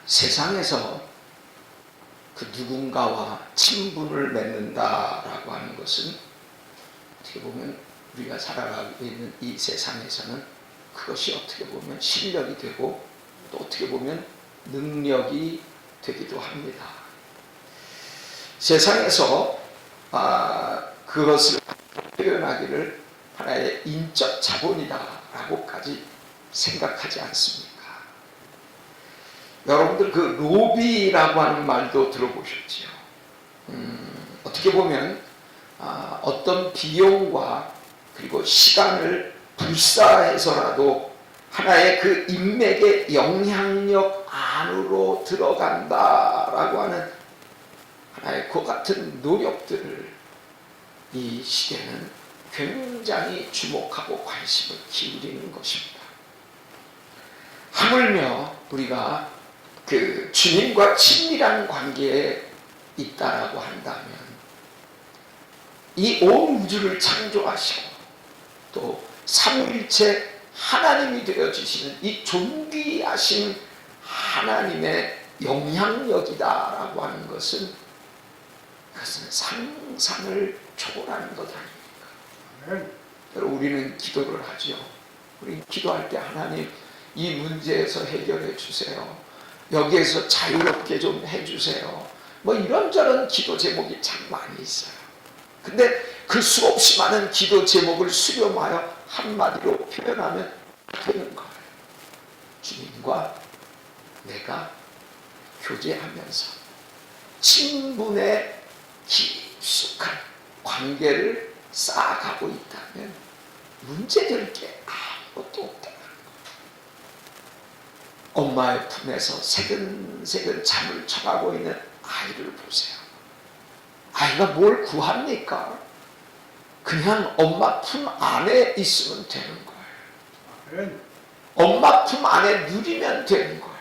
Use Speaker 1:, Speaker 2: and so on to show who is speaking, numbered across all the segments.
Speaker 1: 세상에서 그 누군가와 친분을 맺는다라고 하는 것은 어떻게 보면 우리가 살아가고 있는 이 세상에서는 그것이 어떻게 보면 실력이 되고 또 어떻게 보면 능력이 되기도 합니다. 세상에서 그것을 표현하기를 하나의 인적 자본이다라고까지 생각하지 않습니까? 여러분들 그 로비라고 하는 말도 들어보셨지요. 어떻게 보면 어떤 비용과 그리고 시간을 불사해서라도 하나의 그 인맥의 영향력 안으로 들어간다라고 하는 하나의 그 같은 노력들을 이 시대는 굉장히 주목하고 관심을 기울이는 것입니다. 하물며 우리가 그 주님과 친밀한 관계에 있다라고 한다면 이 온 우주를 창조하시고 또 삼위일체 하나님이 되어주시는 이 존귀하신 하나님의 영향력이다라고 하는 것은 그것은 상상을 초월하는 것 아닙니까? 여러분 우리는 기도를 하죠. 우리 기도할 때 하나님 이 문제에서 해결해 주세요. 여기에서 자유롭게 좀 해주세요. 뭐 이런저런 기도 제목이 참 많이 있어요. 근데 그 수없이 많은 기도 제목을 수렴하여 한마디로 표현하면 되는 거예요. 주님과 내가 교제하면서 친분의 깊숙한 관계를 쌓아가고 있다면 문제될 게 아무것도 없다. 엄마의 품에서 새근새근 잠을 청하고 있는 아이를 보세요. 아이가 뭘 구합니까? 그냥 엄마 품 안에 있으면 되는 거예요. 엄마 품 안에 누리면 되는 거예요.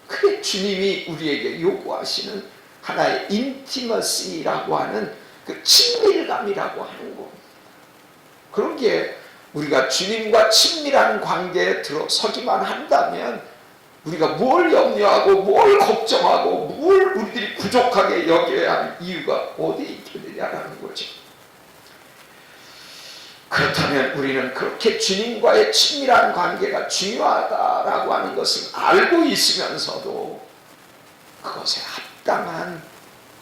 Speaker 1: 그게 주님이 우리에게 요구하시는 하나의 인티머시라고 하는 그 친밀감이라고 하는 겁니다. 그런 게 우리가 주님과 친밀한 관계에 들어서기만 한다면 우리가 뭘 염려하고 뭘 걱정하고 뭘 우리들이 부족하게 여겨야 할 이유가 어디에 있겠느냐라는 거죠. 그렇다면 우리는 그렇게 주님과의 친밀한 관계가 중요하다라고 하는 것을 알고 있으면서도 그것에 합당한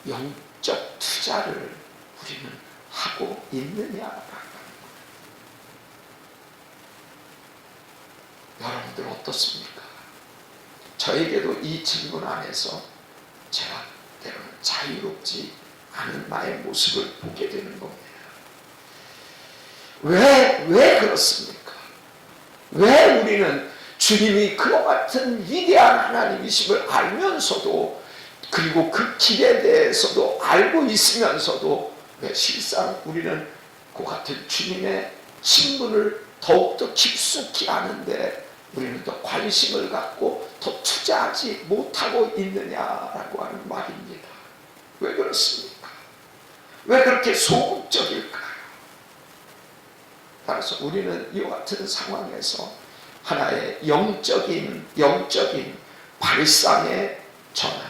Speaker 1: 영적 투자를 우리는 하고 있느냐라는 거예요. 여러분들 어떻습니까? 저에게도 이 질문 안에서 제가 때로는 자유롭지 않은 나의 모습을 보게 되는 겁니다. 왜 그렇습니까? 왜 우리는 주님이 그와 같은 위대한 하나님이심을 알면서도 그리고 그 길에 대해서도 알고 있으면서도 왜 실상 우리는 그 같은 주님의 친분을 더욱더 깊숙이 아는데 우리는 더 관심을 갖고 더 투자하지 못하고 있느냐라고 하는 말입니다. 왜 그렇습니까? 왜 그렇게 소극적일까요? 따라서 우리는 이와 같은 상황에서 하나의 영적인 발상의 전환,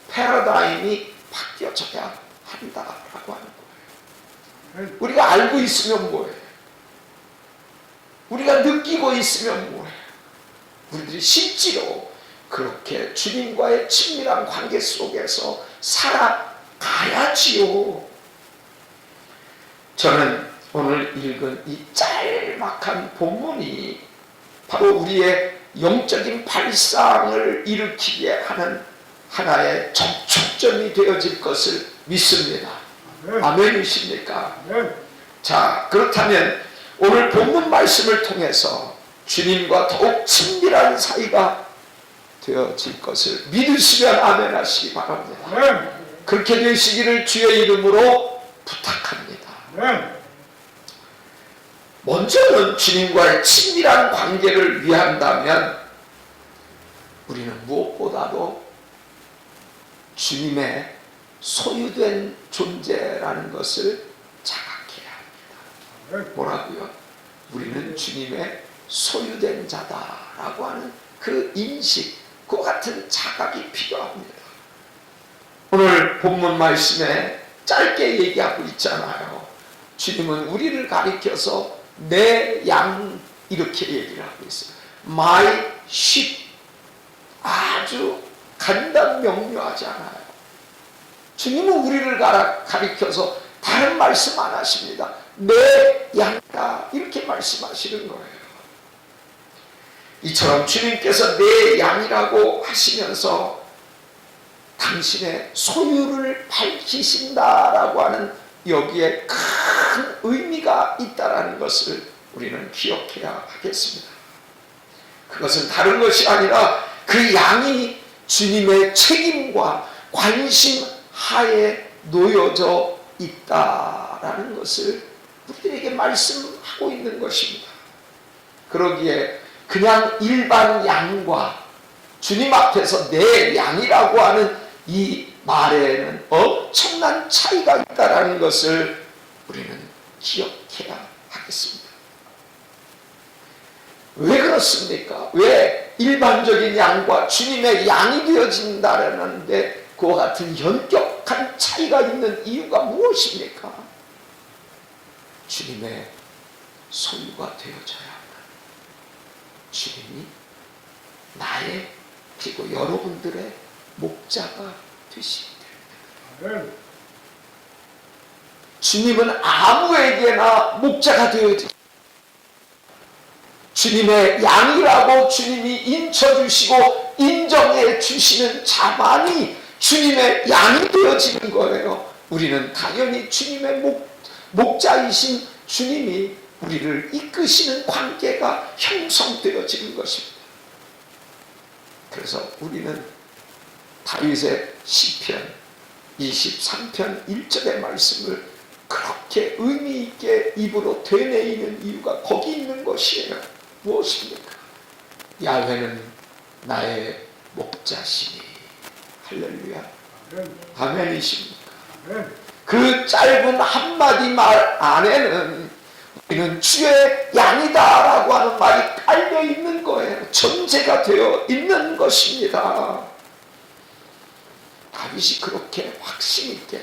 Speaker 1: 패러다임이 바뀌어져야 한다라고 하는 거예요. 우리가 알고 있으면 뭐예요? 우리가 느끼고 있으면 뭐예요? 우리들이 실제로 그렇게 주님과의 친밀한 관계 속에서 살아가야지요. 저는 오늘 읽은 이 짤막한 본문이 바로 우리의 영적인 발상을 일으키게 하는 하나의 접촉점이 되어질 것을 믿습니다. 아멘이십니까? 자, 그렇다면 오늘 본문 말씀을 통해서 주님과 더욱 친밀한 사이가 되어질 것을 믿으시면 아멘 하시기 바랍니다. 그렇게 되시기를 주의 이름으로 부탁합니다. 먼저는 주님과의 친밀한 관계를 위한다면 우리는 무엇보다도 주님의 소유된 존재라는 것을 자각해야 합니다. 뭐라고요? 우리는 주님의 소유된 자다라고 하는 그 인식, 그와 같은 자각이 필요합니다. 오늘 본문 말씀에 짧게 얘기하고 있잖아요. 주님은 우리를 가리켜서 내 양 이렇게 얘기를 하고 있어요. My sheep. 아주 간단 명료하지 않아요. 주님은 우리를 가리켜서 다른 말씀 안 하십니다. 내 양이다 이렇게 말씀하시는 거예요. 이처럼 주님께서 내 양이라고 하시면서 당신의 소유를 밝히신다라고 하는 여기에 큰 의미가 있다라는 것을 우리는 기억해야 하겠습니다. 그것은 다른 것이 아니라 그 양이 주님의 책임과 관심 하에 놓여져 있다라는 것을 우리들에게 말씀하고 있는 것입니다. 그러기에 그냥 일반 양과 주님 앞에서 내 양이라고 하는 이 말에는 엄청난 차이가 있다는 것을 우리는 기억해야 하겠습니다. 왜 그렇습니까? 왜 일반적인 양과 주님의 양이 되어진다는데 그와 같은 현격한 차이가 있는 이유가 무엇입니까? 주님의 소유가 되어져야 합니다. 주님이 나의 그리고 여러분들의 목자가 되시기 때문에 주님은 아무에게나 목자가 되어지 주님의 양이라고 주님이 인쳐주시고 인정해 주시는 자만이 주님의 양이 되어지는 거예요. 우리는 당연히 주님의 목자이신 주님이 우리를 이끄시는 관계가 형성되어지는 것입니다. 그래서 우리는 다윗의 시편 23편 1절의 말씀을 그렇게 의미 있게 입으로 되뇌이는 이유가 거기 있는 것이에요. 무엇입니까? 야훼는 나의 목자시니. 할렐루야. 아멘이십니까? 그 짧은 한마디 말 안에는 우리는 주의 양이다라고 하는 말이 깔려 있는 거예요. 전제가 되어 있는 것입니다. 다윗이 그렇게 확신 있게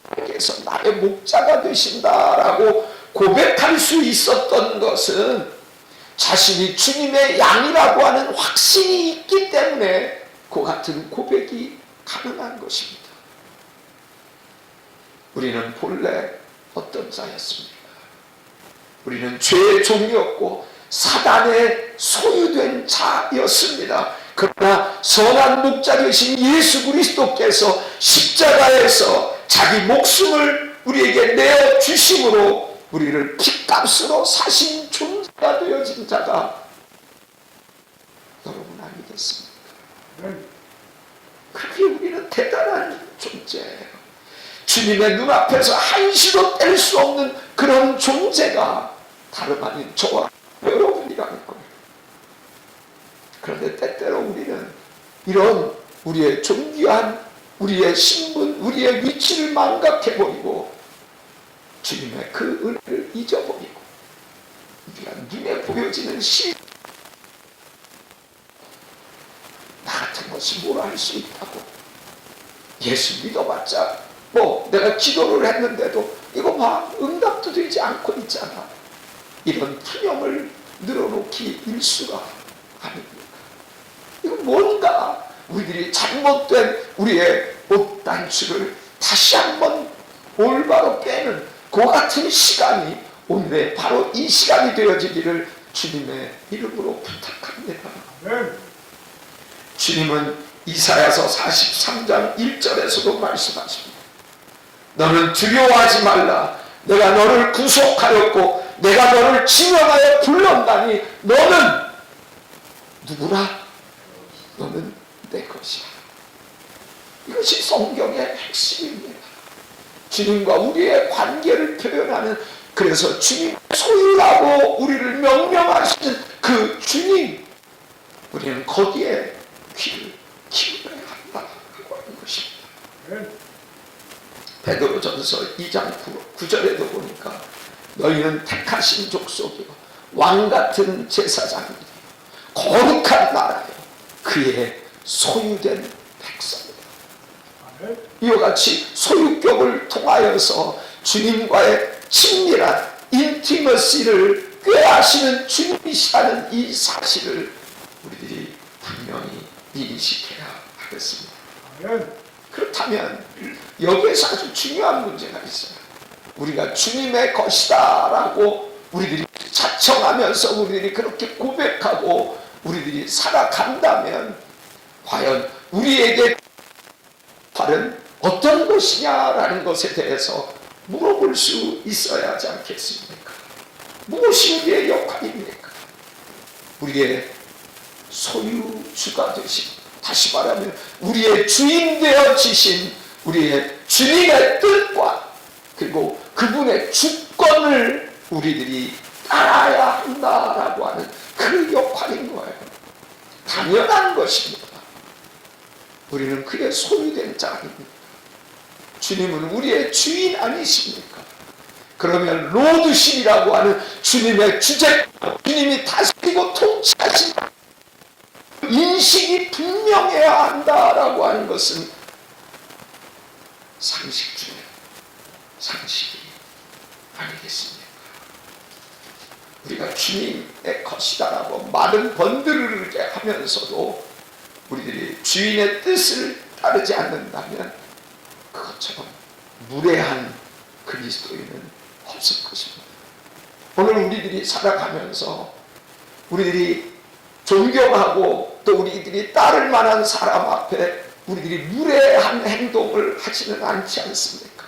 Speaker 1: 하나님께서 나의 목자가 되신다라고 고백할 수 있었던 것은 자신이 주님의 양이라고 하는 확신이 있기 때문에 그 같은 고백이 가능한 것입니다. 우리는 본래 어떤 자였습니까? 우리는 죄의 종이었고 사단의 소유된 자였습니다. 그러나 선한 목자 되신 예수 그리스도께서 십자가에서 자기 목숨을 우리에게 내어주심으로 우리를 핏값으로 사신 존재가 되어진 자가 여러분 아니겠습니까? 그게 우리는 대단한 존재예요. 주님의 눈앞에서 한시도 뗄 수 없는 그런 존재가 다름 아닌 저와 여러분이라는 거예요. 그런데 때때로 우리는 이런 우리의 존귀한 우리의 신분, 우리의 위치를 망각해버리고 주님의 그 은혜를 잊어버리고 우리가 눈에 보여지는 나 같은 것이 뭘 할 수 있다고 예수 믿어봤자 내가 기도를 했는데도 이거 봐 응답도 되지 않고 있잖아. 이런 푸념을 늘어놓기 일수가 아닙니까? 이거 뭔가 우리들이 잘못된 우리의 옷 단추를 다시 한번 올바로 빼는 그 같은 시간이 오늘의 바로 이 시간이 되어지기를 주님의 이름으로 부탁합니다. 주님은 이사야서 43장 1절에서도 말씀하십니다. 너는 두려워하지 말라. 내가 너를 구속하였고 내가 너를 지명하여 불렀나니 너는 누구라? 너는 내 것이야. 이것이 성경의 핵심입니다. 주님과 우리의 관계를 표현하는, 그래서 주님 소유라고 우리를 명명하시는 그 주님, 우리는 거기에 귀를 기울여야 한다고 하는 것입니다. 베드로전서 2장 9절에도 보니까 너희는 택하신 족속이요 왕같은 제사장이요 거룩한 나라요 그의 소유된 백성이다. 이와 같이 소유격을 통하여서 주님과의 친밀한 인티머시를 꾀하시는 주님이시라는 이 사실을 우리들이 분명히 인식해야 하겠습니다. 그렇다면 여기에서 아주 중요한 문제가 있어요. 우리가 주님의 것이다 라고 우리들이 자청하면서 우리들이 그렇게 고백하고 우리들이 살아간다면 과연 우리에게 다른 어떤 것이냐라는 것에 대해서 물어볼 수 있어야 하지 않겠습니까? 무엇이 우리의 역할입니까? 우리의 소유주가 되신, 다시 말하면 우리의 주인 되어지신 우리의 주님의 뜻과 그리고 그분의 주권을 우리들이 따라야 한다라고 하는 그 역할인 거예요. 당연한 것입니다. 우리는 그의 소유된 자입니다. 주님은 우리의 주인 아니십니까? 그러면 로드십이라고 하는 주님의 주제, 주님이 다스리고 통치하신 인식이 분명해야 한다라고 하는 것은 상식 중에 상식이 아니겠습니까? 우리가 주님의 것이다라고 말은 번들르게 하면서도 우리들이 주인의 뜻을 따르지 않는다면 그것처럼 무례한 그리스도인은 없을 것입니다. 오늘 우리들이 살아가면서 우리들이 존경하고 또 우리들이 따를 만한 사람 앞에 우리들이 무례한 행동을 하지는 않지 않습니까?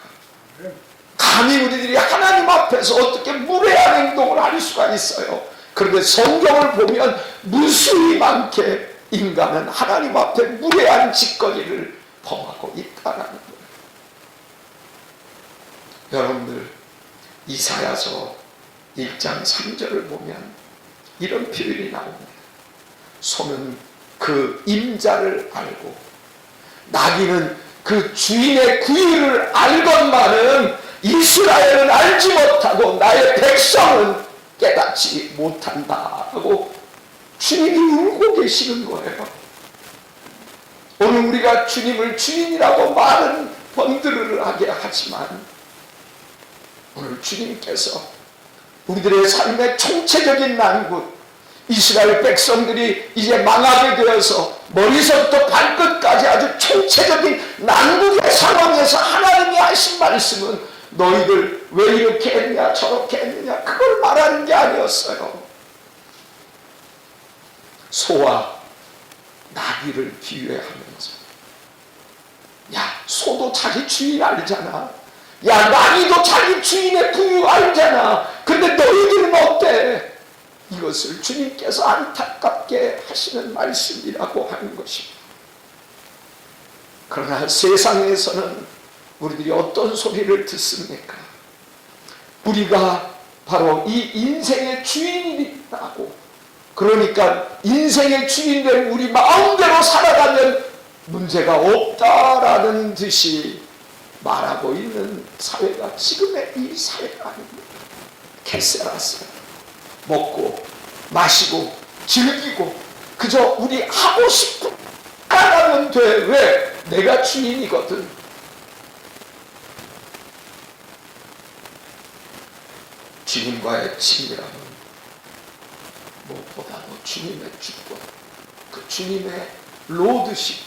Speaker 1: 감히 우리들이 하나님 앞에서 어떻게 무례한 행동을 할 수가 있어요? 그런데 성경을 보면 무수히 많게 인간은 하나님 앞에 무례한 짓거리를 범하고 있다는 거예요. 여러분들 이사야서 1장 3절을 보면 이런 표현이 나옵니다. 소는 그 임자를 알고 나귀는 그 주인의 구유를 알건만은 이스라엘은 알지 못하고 나의 백성은 깨닫지 못한다라고 주님이 울고 계시는 거예요. 오늘 우리가 주님을 주인이라고 말은 번드르르하게 하지만 오늘 주님께서 우리들의 삶의 총체적인 난국, 이스라엘 백성들이 이제 망하게 되어서 머리서부터 발끝까지 아주 총체적인 난국의 상황에서 하나님이 하신 말씀은 너희들 왜 이렇게 했냐 저렇게 했느냐 그걸 말하는 게 아니었어요. 소와 나귀를 비유하면서 야 소도 자기 주인 알잖아. 야 나귀도 자기 주인의 구유 알잖아. 근데 너희들은 어때? 이것을 주님께서 안타깝게 하시는 말씀이라고 하는 것입니다. 그러나 세상에서는 우리들이 어떤 소리를 듣습니까? 우리가 바로 이 인생의 주인이라고, 그러니까 인생의 주인된 우리 마음대로 살아가면 문제가 없다라는 듯이 말하고 있는 사회가 지금의 이 사회가 아닙니다. 캐세라스 먹고 마시고 즐기고 그저 우리 하고 싶은 따라가면 돼. 왜? 내가 주인이거든. 주님과의 친밀함은 무엇보다도 주님의 주권, 그 주님의 로드십,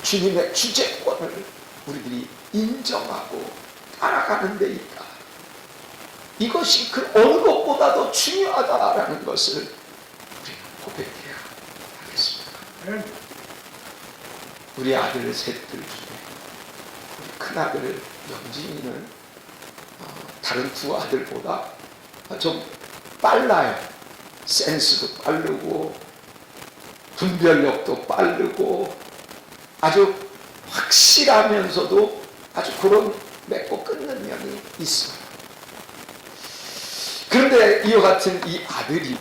Speaker 1: 주님의 주재권을 우리들이 인정하고 따라가는 데 있다. 이것이 그 어느 것보다도 중요하다라는 것을 우리는 고백해야 하겠습니다. 우리 아들 셋들 중에 우리 큰아들 영진이는 다른 두 아들보다 좀 빨라요. 센스도 빠르고 분별력도 빠르고 아주 확실하면서도 아주 그런 맺고 끊는 면이 있어요. 그런데 이와 같은 이 아들이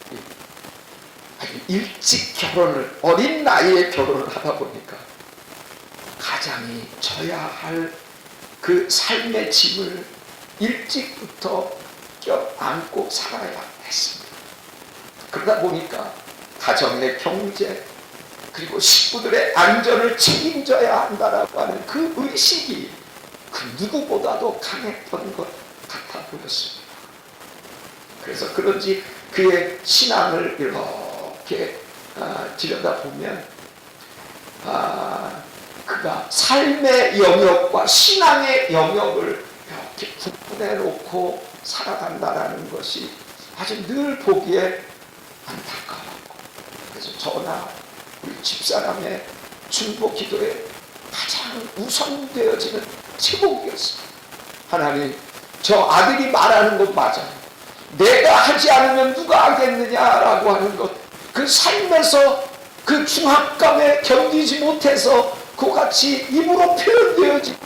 Speaker 1: 아주 일찍 결혼을, 어린 나이에 결혼을 하다 보니까 가장이 져야 할 그 삶의 짐을 일찍부터 껴안고 살아야 했습니다. 그러다 보니까 가정의 경제, 그리고 식구들의 안전을 책임져야 한다라고 하는 그 의식이 그 누구보다도 강했던 것 같아 보였습니다. 그래서 그런지 그의 신앙을 이렇게 들여다보면 그가 삶의 영역과 신앙의 영역을 이렇게 구분해 놓고 살아간다라는 것이 아주 늘 보기에 안타까웠고, 그래서 저나 우리 집사람의 중보 기도에 가장 우선되어지는 제목이었습니다. 하나님, 저 아들이 말하는 것 맞아요. 내가 하지 않으면 누가 하겠느냐라고 하는 것, 그 삶에서 그 중압감에 견디지 못해서 그같이 입으로 표현되어지지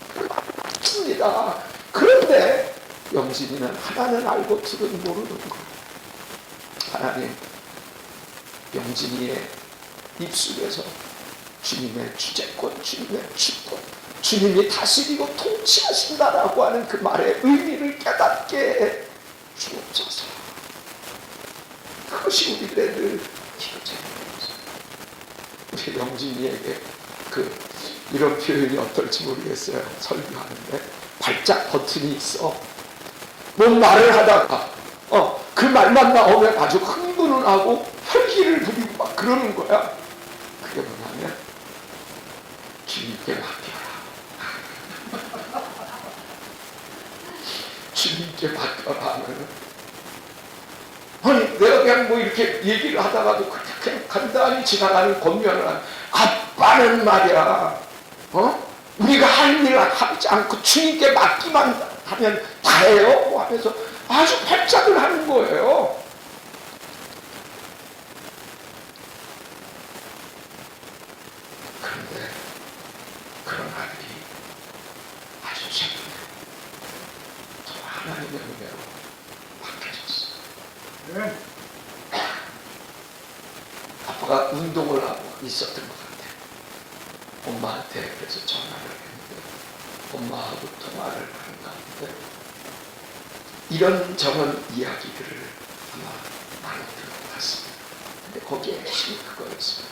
Speaker 1: 않습니다. 그런데 영진이는 하나는 알고 둘은 모르는 거예요. 하나님, 영진이의 입술에서 주님의 주재권, 주님의 주권, 주님이 다스리고 통치하신다라고 하는 그 말의 의미를 깨닫게 해 주옵소서. 그것이 우리들의 늘 기도제입니다. 우리 영진이에게 이런 표현이 어떨지 모르겠어요. 설교하는데 발작 버튼이 있어. 뭔 말을 하다가 그 말만 나오면 아주 흥분을 하고 혈기를 부리고 막 그러는 거야. 그게 뭐냐면 주님께 맡겨라. 주님께 맡겨라 하면, 아니 내가 그냥 뭐 이렇게 얘기를 하다가도 그냥 간단히 지나가는 권면을 하는, 아빠는 말이야 우리가 할 일을 하지 않고 주님께 맡기만 하면 다예요 하면서 아주 발작을 하는 거예요. 그런데 그런 아들이 아주 최근에 또 하나님의 은혜로 바뀌어졌어요. 아빠가 운동을 하고 있었던 것 같아요. 엄마한테 그래서 전화를 했는데 엄마하고 통화를 하는 가운데 이런저런 이야기들을 아마 나눴던 것 같습니다. 근데 거기에 핵심이 그거였어요.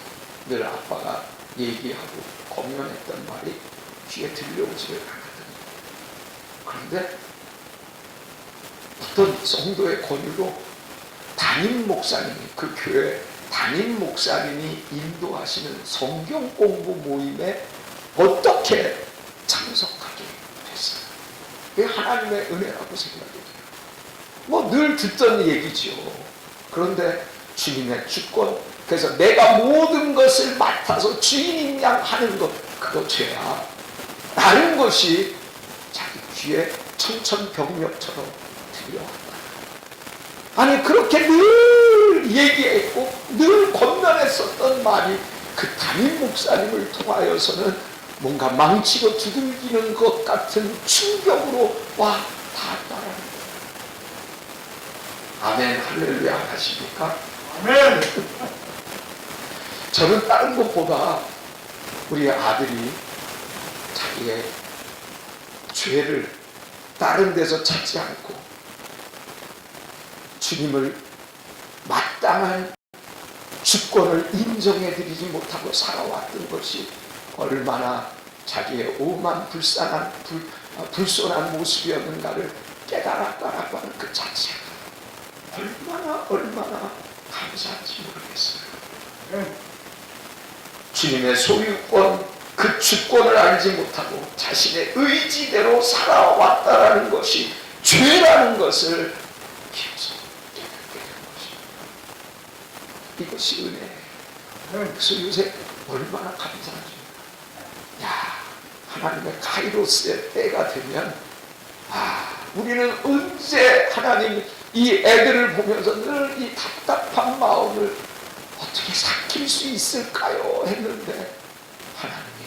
Speaker 1: 늘 아빠가 얘기하고 권면했던 말이 귀에 들려오지를 않거든요. 그런데 어떤 성도의 권유로 담임 목사님이, 그 교회 담임 목사님이 인도하시는 성경 공부 모임에 어떻게 참석하게 됐어요. 그게 하나님의 은혜라고 생각이 돼요. 뭐 늘 듣던 얘기죠. 그런데 주님의 주권, 그래서 내가 모든 것을 맡아서 주인인 양 하는 것, 그거 죄야 라는 것이 자기 귀에 천천병력처럼 들려왔다. 아니 그렇게 늘 얘기했고 늘 권면했었던 말이 그 담임 목사님을 통하여서는 뭔가 망치로 두들기는 것 같은 충격으로 와 닿았다라는 거예요. 아멘, 할렐루야 하십니까? 아멘. 저는 다른 것보다 우리 아들이 자기의 죄를 다른 데서 찾지 않고 주님을 마땅한 주권을 인정해드리지 못하고 살아왔던 것이 얼마나 자기의 오만 불손한 모습이었는가를 깨달았다라고 하는 그 자체가 얼마나 감사한지 모르겠어요. 주님의 소유권, 그 주권을 알지 못하고 자신의 의지대로 살아왔다라는 것이 죄라는 것을 비로소 깨닫게 된 것입니다. 이것이 은혜예요. 그래서 요새 얼마나 감사하죠. 하나님의 카이로스의 때가 되면 우리는 언제 하나님 이 애들을 보면서 늘 이 답답한 마음을 어떻게 삭힐 수 있을까요? 했는데 하나님이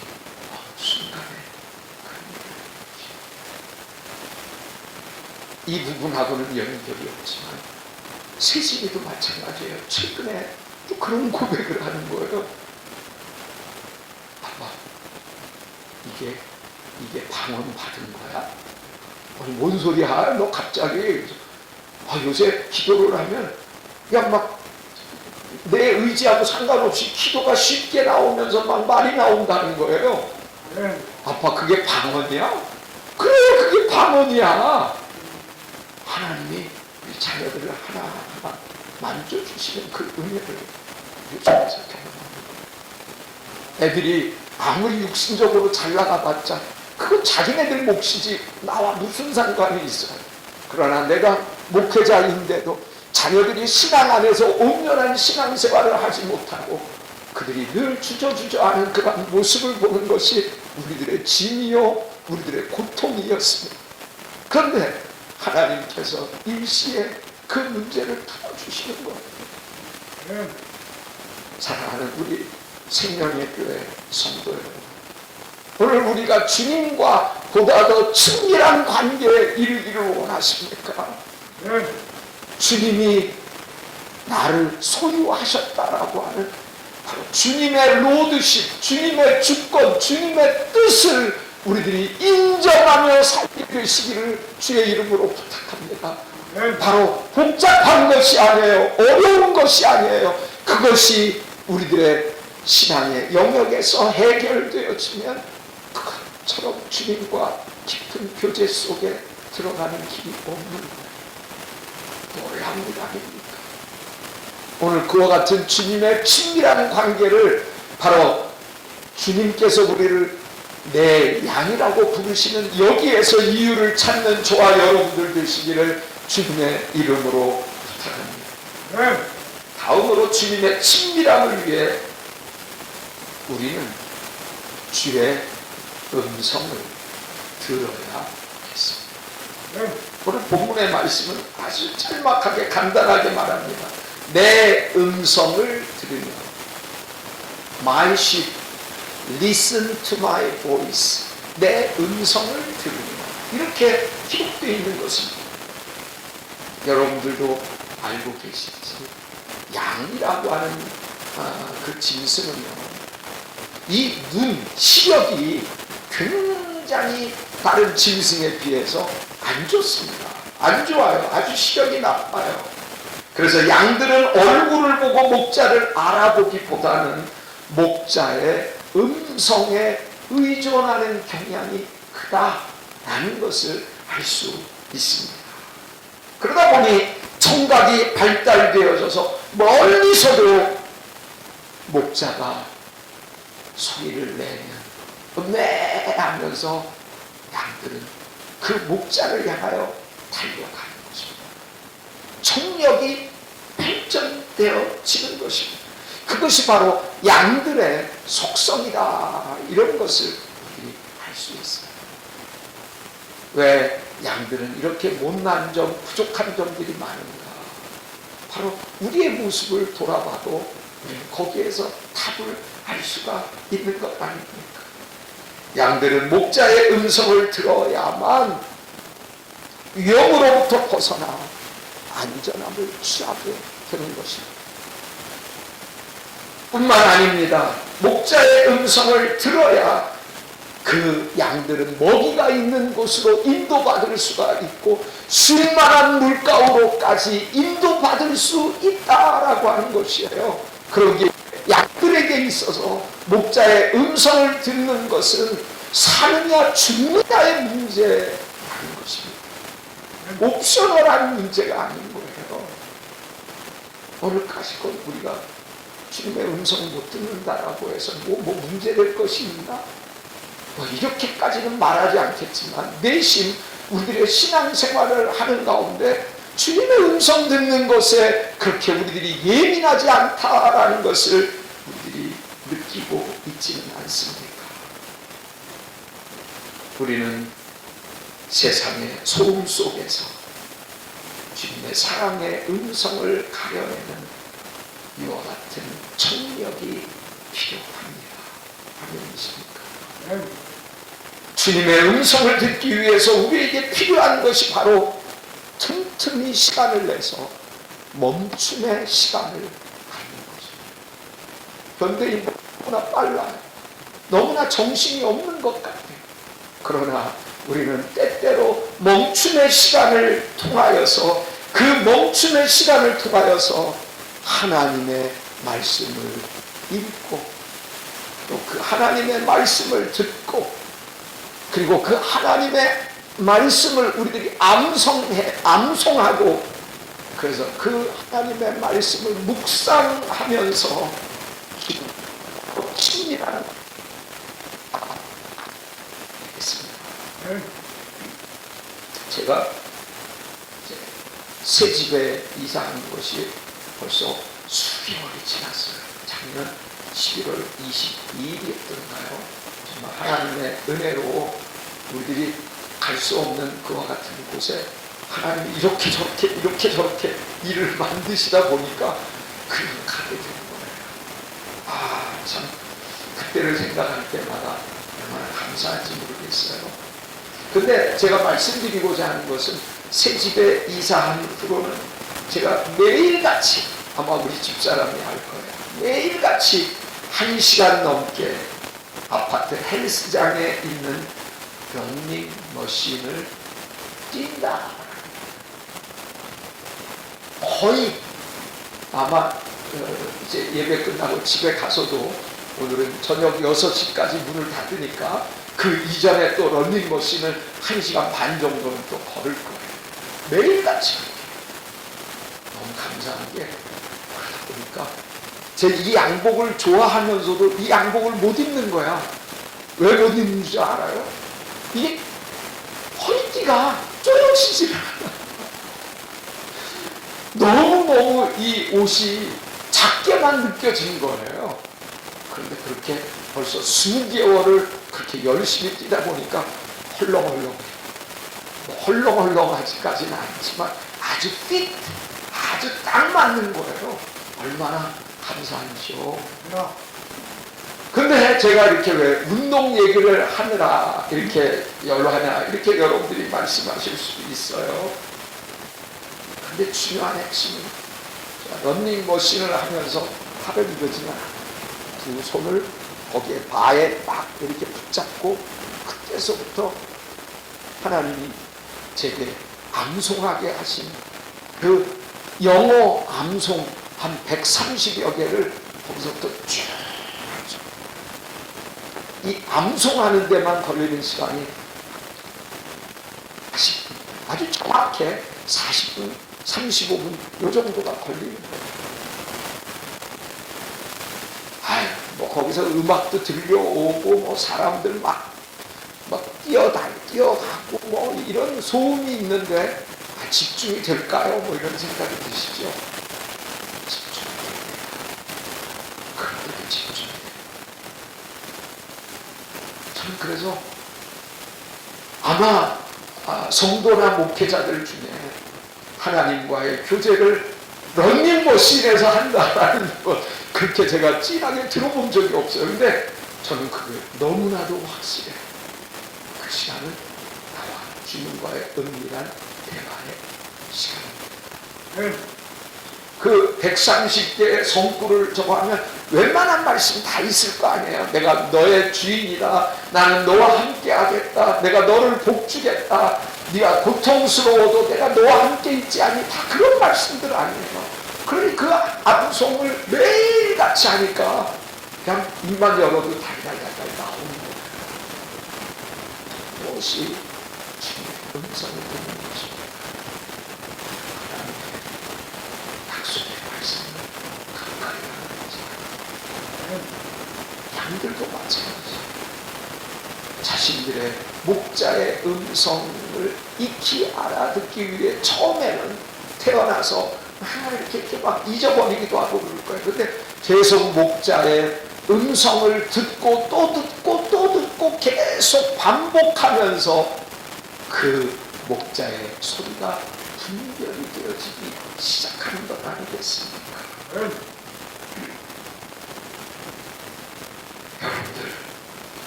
Speaker 1: 어느 순간에 이 부분하고는 연결이 없지만 세진이도 마찬가지예요. 최근에 또 그런 고백을 하는 거예요. 아빠, 이게 방언 받은 거야? 아니 뭔 소리야? 너 갑자기 요새 기도를 하면 그냥 막 내 의지하고 상관없이 기도가 쉽게 나오면서 막 말이 나온다는 거예요. 아빠 그게 방언이야? 그래 그게 방언이야. 하나님이 우리 자녀들을 하나하나 만져주시는 그 은혜를 요즘에서 경험합니다. 애들이 아무리 육신적으로 잘 나가봤자 그건 자기네들 몫이지 나와 무슨 상관이 있어요. 그러나 내가 목회자인데도 자녀들이 신앙 안에서 온전한 신앙생활을 하지 못하고 그들이 늘 주저주저하는 그런 모습을 보는 것이 우리들의 짐이요 우리들의 고통이었습니다. 그런데 하나님께서 일시에 그 문제를 풀어주시는 거예요. 사랑하는 우리 생명의 교회 성도 여러분, 오늘 우리가 주님과 보다 더 친밀한 관계에 이르기를 원하십니까? 주님이 나를 소유하셨다라고 하는 바로 주님의 로드십, 주님의 주권, 주님의 뜻을 우리들이 인정하며 살게 되시기를 주의 이름으로 부탁합니다. 바로 복잡한 것이 아니에요. 어려운 것이 아니에요. 그것이 우리들의 신앙의 영역에서 해결되어지면 그것처럼 주님과 깊은 교제 속에 들어가는 길이 없는 거예요. 놀라운 일 아닙니까? 오늘 그와 같은 주님의 친밀한 관계를 바로 주님께서 우리를 내 양이라고 부르시는 여기에서 이유를 찾는 저와 여러분들 되시기를 주님의 이름으로 부탁합니다. 다음으로 주님의 친밀함을 위해 우리는 주의 음성을 들어야 하겠습니다. 오늘 본문의 말씀은 아주 짤막하게 간단하게 말합니다. 내 음성을 들으며 My sheep listen to my voice. 내 음성을 들으며 이렇게 기록되어 있는 것입니다. 여러분들도 알고 계시듯이 양이라고 하는 그 짐승은요, 이 눈, 시력이 굉장히 다른 짐승에 비해서 안 좋습니다. 안 좋아요. 아주 시력이 나빠요. 그래서 양들은 얼굴을 보고 목자를 알아보기보다는 목자의 음성에 의존하는 경향이 크다라는 것을 알 수 있습니다. 그러다 보니 청각이 발달되어져서 멀리서도 목자가 소리를 내면 네 하면서 양들은 그 목자를 향하여 달려가는 것입니다. 청력이 발전되어지는 것입니다. 그것이 바로 양들의 속성이다, 이런 것을 우리 알 수 있어요. 왜 양들은 이렇게 못난 점, 부족한 점들이 많은가? 바로 우리의 모습을 돌아봐도 거기에서 답을 알 수가 있는 것 아닙니까? 양들은 목자의 음성을 들어야만 위험으로부터 벗어나 안전함을 취하게 되는 것입니다. 뿐만 아닙니다. 목자의 음성을 들어야 그 양들은 먹이가 있는 곳으로 인도받을 수가 있고 쉴만한 물가으로까지 인도받을 수 있다라고 하는 것이에요. 그러기에 양들에게 있어서 목자의 음성을 듣는 것은 사느냐 죽느냐의 문제라는 것입니다. 옵셔널한 문제가 아닌 거예요. 오늘까지껏 우리가 주님의 음성을 못 듣는다라고 해서 뭐 문제될 것이 있나? 이렇게까지는 말하지 않겠지만 내심 우리들의 신앙생활을 하는 가운데 주님의 음성 듣는 것에 그렇게 우리들이 예민하지 않다라는 것을 우리들이 느끼고 있지는 않습니까? 우리는 세상의 소음 속에서 주님의 사랑의 음성을 가려내는 이와 같은 청력이 필요합니다. 아멘이십니까? 주님의 음성을 듣기 위해서 우리에게 필요한 것이 바로 틈틈이 시간을 내서 멈춤의 시간을 갖는 것입니다. 현대인 너무나 빨라요. 너무나 정신이 없는 것 같아요. 그러나 우리는 때때로 멈춤의 시간을 통하여서 그 멈춤의 시간을 통하여서 하나님의 말씀을 읽고 또 그 하나님의 말씀을 듣고 그리고 그 하나님의 말씀을 우리들이 암송하고 그래서 그 하나님의 말씀을 묵상하면서 친밀한 되겠습니다. 제가 새 집에 이사한 것이 벌써 수개월이 지났어요. 작년 11월 22일이었던가요. 정말 하나님의 은혜로 우리들이 갈 수 없는 그와 같은 곳에 하나님이 이렇게 저렇게 일을 만드시다 보니까 그냥 가게 되는 거예요. 참 그때를 생각할 때마다 얼마나 감사한지 모르겠어요. 근데 제가 말씀드리고자 하는 것은 새 집에 이사한 후로는 제가 매일같이 아마 우리 집사람이 할 거예요. 매일같이 1시간 넘게 아파트 헬스장에 있는 러닝머신을 뛴다. 거의 아마 이제 예배 끝나고 집에 가서도 오늘은 저녁 6시까지 문을 닫으니까 그 이전에 또 러닝머신을 1시간 반 정도는 또 걸을 거예요. 매일같이 너무 감사한 게 그러다 보니까 제 이 양복을 좋아하면서도 이 양복을 못 입는 거야. 왜 못 입는 줄 알아요? 이게 허리띠가 쪼여지질 않아. 너무너무 이 옷이 작게만 느껴진 거예요. 그런데 그렇게 벌써 수개월을 그렇게 열심히 뛰다 보니까 헐렁헐렁하지까지는 않지만 아주 핏, 아주 딱 맞는 거예요. 얼마나 감사한지요. 근데 제가 이렇게 왜 운동 얘기를 하느라 이렇게 하냐 이렇게 여러분들이 말씀하실 수도 있어요. 근데 중요한 핵심은 런닝머신을 하면서 팔을 이러지는 않아요. 두 손을 거기에 바에 막 이렇게 붙잡고 그때서부터 하나님이 제게 암송하게 하신 그 영어 암송 한 130여 개를 거기서부터 쭉 이 암송하는 데만 걸리는 시간이 40분, 아주 정확해 40분, 35분 요 정도가 걸리는 거예요. 뭐 거기서 음악도 들려오고 뭐 사람들 막 뛰어가고 뭐 이런 소음이 있는데 집중이 될까요? 뭐 이런 생각이 드시죠? 집중이 됩니다. 그런데도 집중이 돼요. 참 그래서 아마 성도나 목회자들 중에 하나님과의 교제를 런닝머신에서 한다라는 것 그렇게 제가 진하게 들어본 적이 없어요. 근데 저는 그게 너무나도 확실해요. 그 시간은 나와 주님과의 은밀한 대화의 시간입니다. 그 130개의 성구를 저거 하면 웬만한 말씀 다 있을 거 아니에요. 내가 너의 주인이다. 나는 너와 함께 하겠다. 내가 너를 복주겠다. 네가 고통스러워도 내가 너와 함께 있지 않니? 다 그런 말씀들 아니에요. 그러니 그 암송을 매일같이 하니까 그냥 입만 열어도 달달달달 나오는 거예요. 무엇이 주님의 음성을 듣는 것입니다. 하나님의 약속의 말씀을 가까이 하는 거죠. 양들도 마찬가지예요. 자신들의 목자의 음성을 익히 알아듣기 위해 처음에는 태어나서 이렇게 막 잊어버리기도 하고 그럴 거예요. 근데 계속 목자의 음성을 듣고 또 듣고 또 듣고 계속 반복하면서 그 목자의 소리가 분별이 되어지기 시작하는 것 아니겠습니까? 여러분들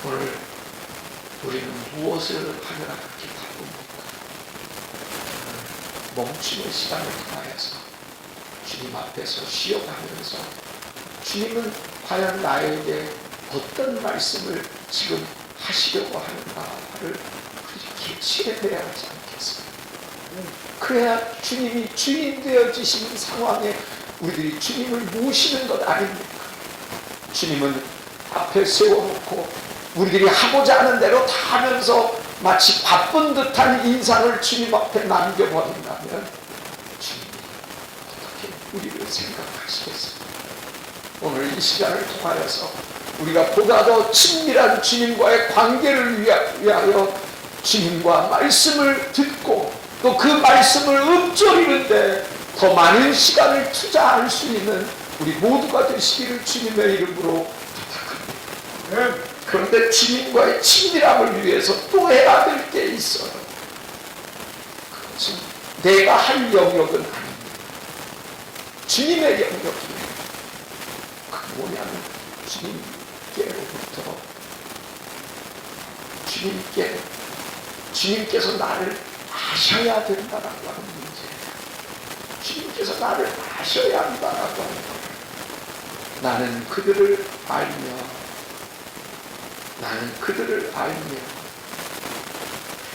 Speaker 1: 오늘 우리는 무엇을 하느라 그렇게 바쁩니까? 멈추는 시간을 통하여서 주님 앞에서 쉬어가면서 주님은 과연 나에게 어떤 말씀을 지금 하시려고 하는가를 그렇게 치료해야 하지 않겠습니까? 그래야 주님이 주인 되어지신 상황에 우리들이 주님을 모시는 것 아닙니까? 주님은 앞에 세워놓고 우리들이 하고자 하는 대로 다 하면서 마치 바쁜 듯한 인상을 주님 앞에 남겨버린다면 주님이 어떻게 우리를 생각하시겠습니까? 오늘 이 시간을 통하여서 우리가 보다 더 친밀한 주님과의 관계를 위하여 주님과 말씀을 듣고 또 그 말씀을 읊조리는데 더 많은 시간을 투자할 수 있는 우리 모두가 되시기를 주님의 이름으로 부탁합니다. 그런데 주님과의 친밀함을 위해서 또 해야 될 게 있어요. 그것은 내가 할 영역은 아닙니다. 주님의 영역이에요. 그 뭐냐면 주님께로부터 주님께서 나를 아셔야 된다라고 하는 문제예요. 주님께서 나를 아셔야 한다라고 하는 거예요. 나는 그들을 알며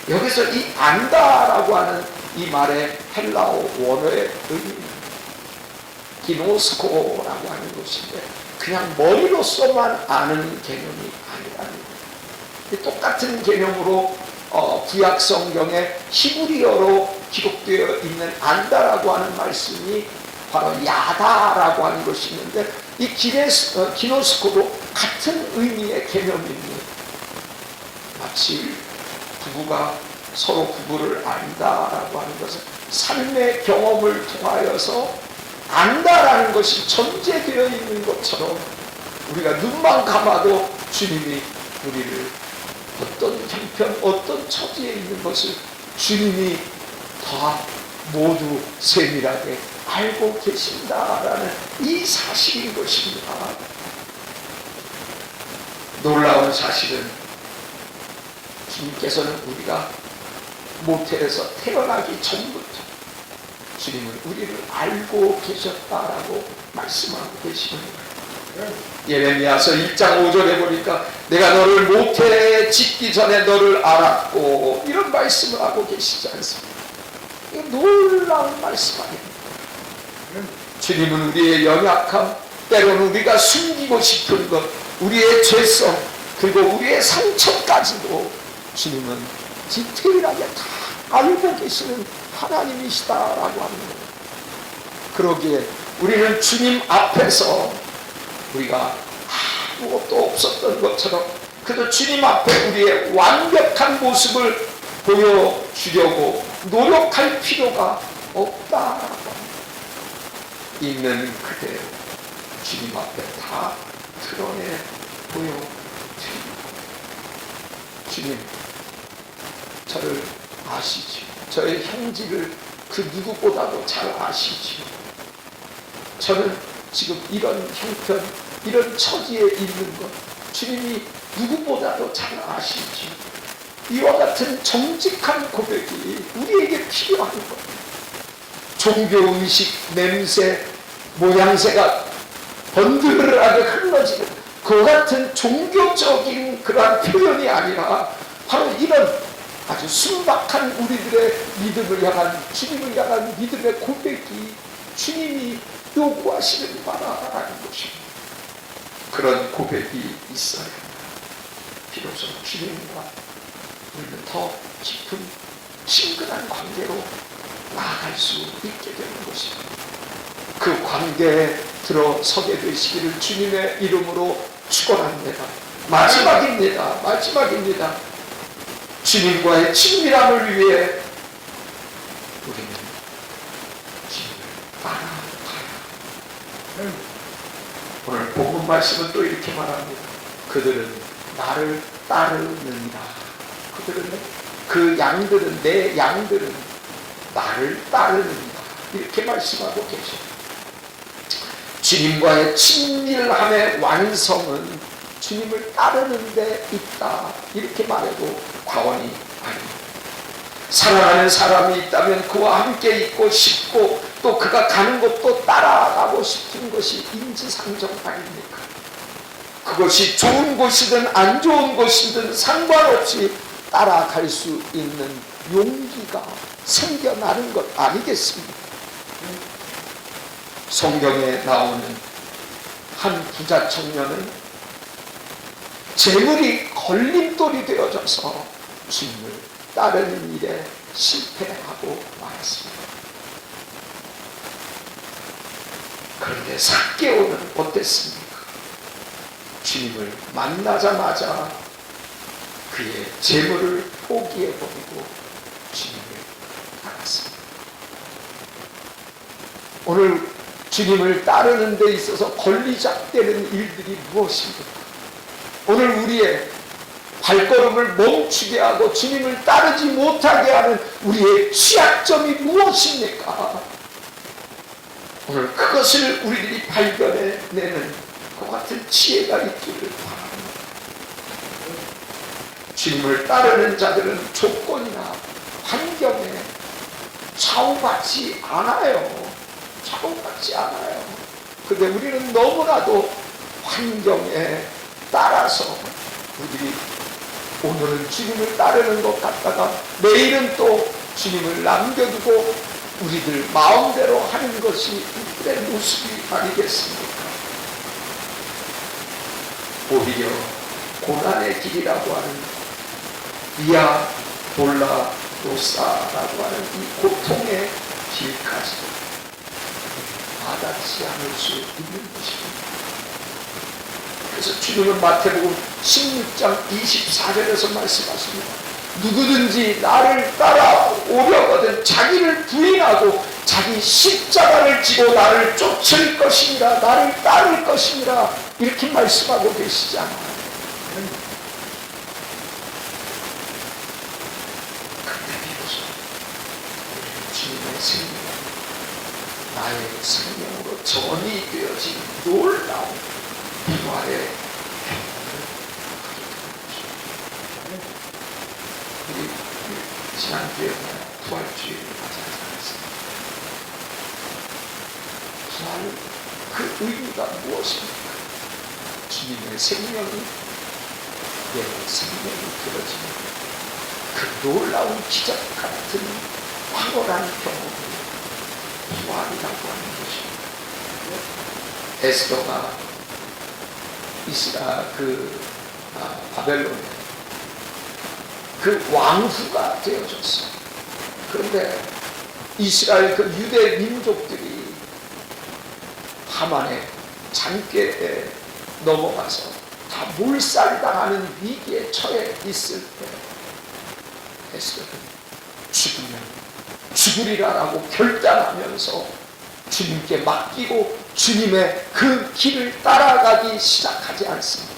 Speaker 1: 여기서 이 안다라고 하는 이 말의 헬라어 원어의 의미는 기노스코라고 하는 것인데 그냥 머리로서만 아는 개념이 아니라는 거예요. 똑같은 개념으로 구약 성경에 히브리어로 기록되어 있는 안다라고 하는 말씀이 바로 야다라고 하는 것이 있는데 이 기노스코도 같은 의미의 개념입니다. 마치 부부가 서로 부부를 안다라고 하는 것은 삶의 경험을 통하여서 안다라는 것이 전제되어 있는 것처럼 우리가 눈만 감아도 주님이 우리를 어떤 형편, 어떤 처지에 있는 것을 주님이 다 모두 세밀하게 알고 계신다라는 이 사실인 것입니다. 놀라운 사실은 주님께서는 우리가 모태에서 태어나기 전부터 주님은 우리를 알고 계셨다라고 말씀하고 계시는 거예요. 예레미야서 1장 5절에 보니까 내가 너를 모태에 짓기 전에 너를 알았고 이런 말씀을 하고 계시지 않습니까? 이거 놀라운 말씀 아닙니까? 주님은 우리의 연약함, 때로는 우리가 숨기고 싶은 것, 우리의 죄성, 그리고 우리의 상처까지도 주님은 디테일하게 다 알고 계시는 하나님이시다라고 하는 거예요. 그러기에 우리는 주님 앞에서 우리가 아무것도 없었던 것처럼 그래도 주님 앞에 우리의 완벽한 모습을 보여주려고 노력할 필요가 없다라고 합니다. 있는 그대로 주님 앞에 다 드러내 보여드립니다. 주님, 저를 아시지요. 저의 형질을 그 누구보다도 잘 아시지요. 저는 지금 이런 형편, 이런 처지에 있는 것 주님이 누구보다도 잘 아시지요. 이와 같은 정직한 고백이 우리에게 필요한 것. 종교 음식 냄새, 모양새가 번들하게 흘러지는 그 같은 종교적인 그러한 표현이 아니라 바로 이런 아주 순박한 우리들의 믿음을 향한 주님을 향한 믿음의 고백이 주님이 요구하시는 바라는 것입니다. 그런 고백이 있어야 합니다. 비로소 주님과 우리는 더 깊은 친근한 관계로 나아갈 수 있게 되는 것입니다. 그 관계에 들어서게 되시기를 주님의 이름으로 축원합니다. 마지막입니다. 주님과의 친밀함을 위해 우리는 주님을 따라가야 합니다. 오늘 본문 말씀은 또 이렇게 말합니다. 그들은 나를 따르느니라. 그 양들은, 내 양들은 나를 따르느니라. 이렇게 말씀하고 계십니다. 주님과의 친밀함의 완성은 주님을 따르는 데 있다. 이렇게 말해도 과언이 아닙니다. 사랑하는 사람이 있다면 그와 함께 있고 싶고 또 그가 가는 곳도 따라가고 싶은 것이 인지상정 아닙니까? 그것이 좋은 곳이든 안 좋은 곳이든 상관없이 따라갈 수 있는 용기가 생겨나는 것 아니겠습니까? 성경에 나오는 한 부자 청년은 재물이 걸림돌이 되어져서 주님을 따르는 일에 실패하고 말았습니다. 그런데 삭개오는 어땠습니까? 주님을 만나자마자 그의 재물을 포기해버리고 주님을 따랐습니다. 오늘 주님을 따르는 데 있어서 걸리작되는 일들이 무엇입니까? 오늘 우리의 발걸음을 멈추게 하고 주님을 따르지 못하게 하는 우리의 취약점이 무엇입니까? 오늘 그것을 우리들이 발견해내는 그 같은 지혜가 있기를 바랍니다. 주님을 따르는 자들은 조건이나 환경에 좌우받지 않아요. 좌우받지 않아요. 근데 우리는 너무나도 환경에 따라서 우리들이 오늘은 주님을 따르는 것 같다가 내일은 또 주님을 남겨두고 우리들 마음대로 하는 것이 우리의 모습이 아니겠습니까? 오히려 고난의 길이라고 하는 비아 돌라 도사라고 하는 이 고통의 길까지 와닿지 않을 수 있는 것입니다. 그래서 주님은 마태복음 16장 24절에서 말씀하십니다. 누구든지 나를 따라오려거든 자기를 부인하고 자기 십자가를 지고 나를 쫓을 것이니라, 나를 따를 것이니라, 이렇게 말씀하고 계시지 않아요? 그때 비로소 주님의 생명, 나의 생명으로 전이 되어진 놀라운 부활의 경험을 하게 되는 것입니다. 우리 지난주에 부활주의를 맞이하지 않았습니다. 부활, 그 의미가 무엇입니까? 주님의 생명이 내 생명이 되어지는 그 놀라운 기적 같은 황홀한 경험을 부활이라고 하는 것입니다. 에스더가 바벨론에 그 왕후가 되어졌어요. 그런데 이스라엘 그 유대 민족들이 하만의 잔꾀에 넘어가서 다 몰살당하는 위기에 처해 있을 때 에스더는 죽으면 죽으리라라고 결단하면서 주님께 맡기고 주님의 그 길을 따라가기 시작하지 않습니다.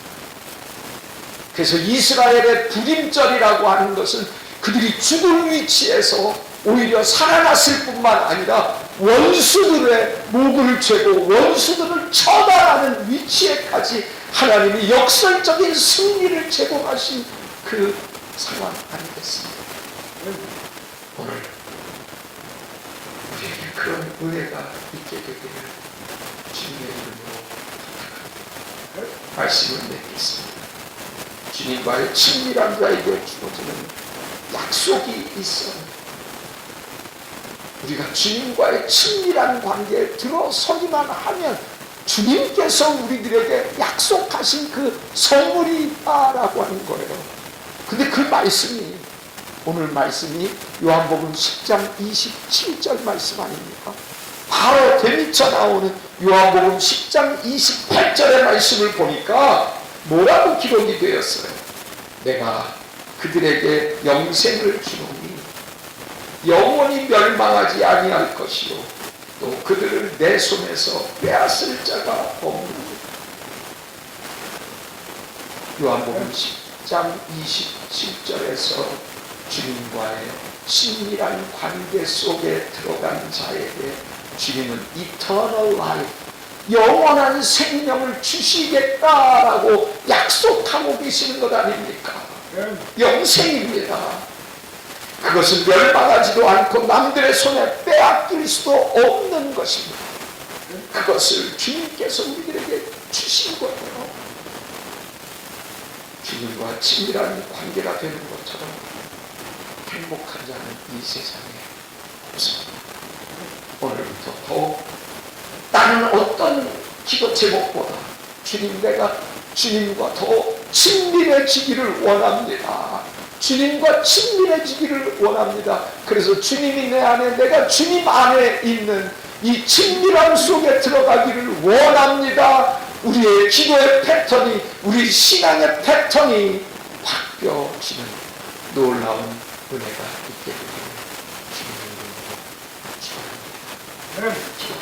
Speaker 1: 그래서 이스라엘의 불임절이라고 하는 것은 그들이 죽을 위치에서 오히려 살아났을 뿐만 아니라 원수들의 목을 죄고 원수들을 처단하는 위치에까지 하나님이 역설적인 승리를 제공하신 그 상황 아니겠습니까? 오늘 우리에게 그런 은혜가 있게 되기를 주님의 이름으로 부탁합니다. 말씀을 맺겠습니다. 주님과의 친밀한 자에게 주어지는 약속이 있어요. 우리가 주님과의 친밀한 관계에 들어서기만 하면 주님께서 우리들에게 약속하신 그 선물이 있다라고 하는 거예요. 근데 그 말씀이, 오늘 말씀이 요한복음 10장 27절 말씀 아닙니까? 바로 되미쳐 나오는 요한복음 10장 28절의 말씀을 보니까 뭐라고 기록이 되었어요? 내가 그들에게 영생을 주노니 영원히 멸망하지 아니할 것이요 또 그들을 내 손에서 빼앗을 자가 없느니라. 요한복음 10장 27절에서 주님과의 친밀한 관계 속에 들어간 자에게 주님은 eternal life, 영원한 생명을 주시겠다라고 약속하고 계시는 것 아닙니까? 영생입니다. 그것은 멸망하지도 않고 남들의 손에 빼앗길 수도 없는 것입니다. 그것을 주님께서 우리들에게 주신 거예요. 주님과 친밀한 관계가 되는 것처럼 행복한 자는 이 세상에 없습니다. 오늘부터 더욱 다른 어떤 기도 제목보다 주님, 내가 주님과 더 친밀해지기를 원합니다. 주님과 친밀해지기를 원합니다. 그래서 주님이 내 안에, 내가 주님 안에 있는 이 친밀함 속에 들어가기를 원합니다. 우리의 기도의 패턴이, 우리 신앙의 패턴이 바뀌어지는 놀라운 은혜가 있게 되기를 주님의 이름으로 축원합니다.